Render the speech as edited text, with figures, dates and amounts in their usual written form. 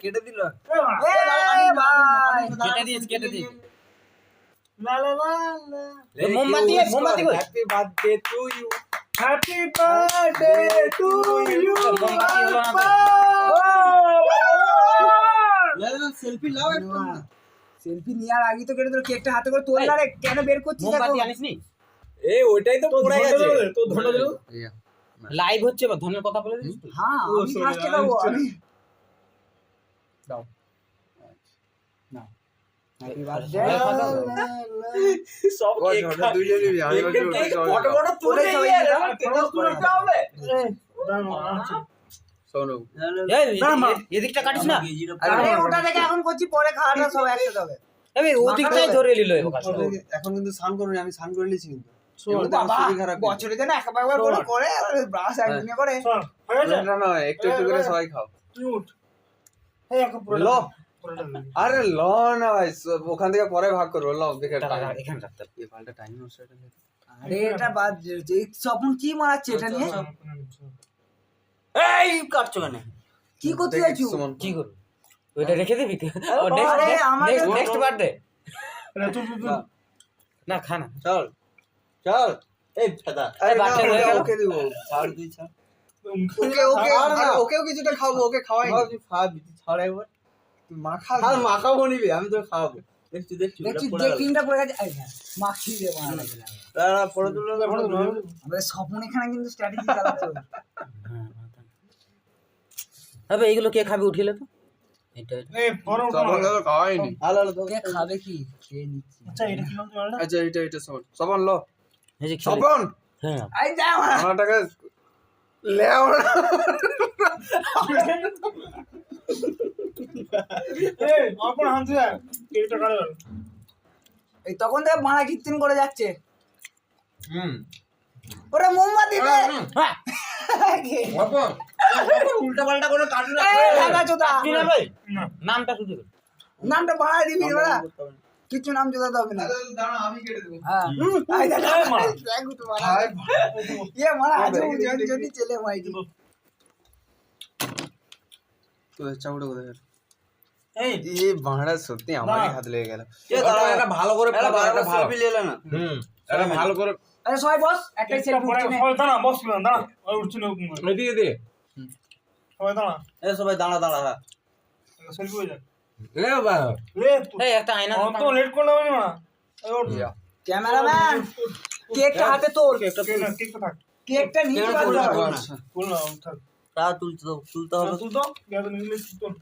কেটে দিল। কেটে দিয়েছে কেটে দিয়েছে। লা লা লা লা। মোমবাতি মোমবাতি কই? Happy birthday to you. Happy birthday to you. মোমবাতি হলো না তো। সেলফি লাও একটা। সেলফি নেওয়ার আগে তো কেটে দিল, কেকটা হাতে করে তোল না রে, কেন বের করছিস মোমবাতি এখন? আনিসনি? এই ওইটাই তো পড়ে গেছে। তো ধরে দিল। লাইভ হচ্ছে বা ধনের কথা বলে দিস। হ্যাঁ আমি ফার্স্টে দেবো আমি। দাও না হ্যাপি বার্থডে। সব কেক দুইজন নিবি। আমি বলছি ফটো ফটো তুলে সবাই নিয়ে দাও। কেক তুলতে হবে। শোনো এই এদিকটা কাটিস না। আরে ওটা থেকে এখন করছি, পরে খাওয়াটা সব একসাথে হবে। এই ওদিকটাই ধরে নিল এবার। এখন কিন্তু স্নান করুন, আমি স্নান করে নিয়েছি কিন্তু। বাবা বছরে যেন একবার করে করে ব্রাশ একদিনে করে। চল হয়ে যা। না না একটু একটু করে সবাই খাও। তুই উঠ। এই এখন পুরো লো। পুরোটা দে। আরে ল না ভাই, ওখান থেকে পরে ভাগ করবো। ল দেখে এখানে রাখতে। এই পাল্টা টাইম নষ্ট হয়ে গেছে। আরে এটা বাদ যে স্বপন কি মারাচ্ছে এটা নিয়ে? এই কাটছো কেন? কি করতে যাচ্ছ? সুমন কি করব? ওইটা রেখে দিবি? আরে আমাকে নেক্সট বার্থডে। তুই না খা না। চল চল। এই ফাদা আরে বাচ্চা হয়ে গেল। ওকে দিব। ছাড় তুই ছাড়। ওকে ওকে ওকেও কিছুটা খাওয়াবো। ওকে খাওয়াই তুই খাওয়াবি। তুই ছাড় একবার। তুই মাখা আর মাখাবো নিবি। আমি তো খাওয়াবো। দেখছি দেখছি যে ক্রিমটা পড়ে গেছে। এই না মাখি দে মারা গেল। তারা পড়ে তুললো পড়ে তুললো। আমাদের স্বপন এখানে কিন্তু স্ট্র্যাটেজি চালাচ্ছে। আবে এইগুলো কে খাবে উঠিলে তো? এটা এই বড় সবন তো খাওয়াইনি। হালো হালো তো। কে খাবে কি? খেয়ে নিচ্ছি। আচ্ছা এটা কি নাম তোমার? আচ্ছা এটা সবন। সবন লো। এই যে সবন হ্যাঁ আই যা আমারটাকে লেও না। এই আপন হামজা কেকটা কাটে গেল। এই তখন থেকে মারা কীর্তন করে যাচ্ছে। ওরে মোমবাতি দে। হ্যাঁ সবন উল্টা পাল্টা করে কাটু না। এই দাদা চোদা কি না ভাই? না নামটা শুধু নামটা বাড়াই দিবি ওরা। কিছু নাম চোদা হবে না। দাঁড়া আমি কেটে দেব। হ্যাঁ আই দাদা এই মারা। দেখ তো মারা। ये मारा आज जोनी चले भाई जी। তো চাউড়ে কোথায় গেল? এই এই বাঁড়া সত্যি আমারই হাত লেগে গেল। এ দাঁড়া এটা ভালো করে এটা এটা ভালো সেলফি নিলে না। এটা ভালো করে अरे सॉरी बॉस একটাই এটা সেলফি পরে উঠছে সবাই দাঁড়া বস দাঁড়া ওই উঠছে না হুকুম করে। এদিকে দে সবাই দাঁড়া এ সবাই দাঁড়া দাঁড়া সেলফি হয়ে যায় এ বাবা লে তুই এই একটা আয়না তো লেট করলে হবে না এই ওঠ कैमरामैन কেকটা হাতে তোল কেকটা থাক কেকটা নিচে বাঁধতে হবে বল না থাক তা তুলতে হবে তুল তো কেন নিলে তুল